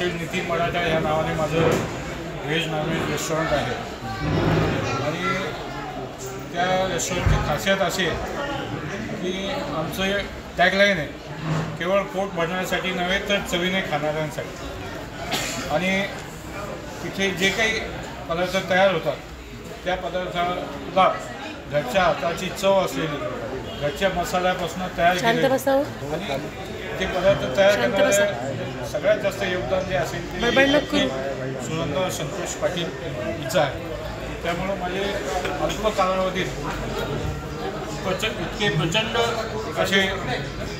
Hotel Nitin Maratha या नावाने माझं व्हेज नॉनव्हेज रेस्टॉरंट आहे आणि त्या रेस्टॉरंटची खासियत अशी आहे की आमचं टॅगलाईन आहे केवळ पोट भरण्यासाठी नव्हे तर चवीने खाणाऱ्यांसाठी। आणि तिथे जे काही पदार्थ तयार होतात त्या पदार्थाला घरच्या हाताची चव असलेली घरच्या मसाल्यापासून तयार केलेली आणि ते पदार्थ तयार करणारे सगळ्यात जास्त योगदान जे असेल ते सुनंदा संतोष पाटील हिचं आहे। त्यामुळं माझे अल्प कालावधीत इतके प्रचंड असे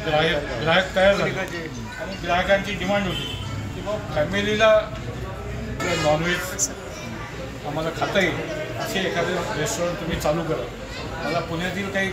ग्राहक तयार झाले आणि ग्राहकांची डिमांड होती की मग फॅमिलीला नॉनव्हेज आम्हाला खाता येईल असे एखादं रेस्टॉरंट तुम्ही चालू करा। मला पुण्यातील काही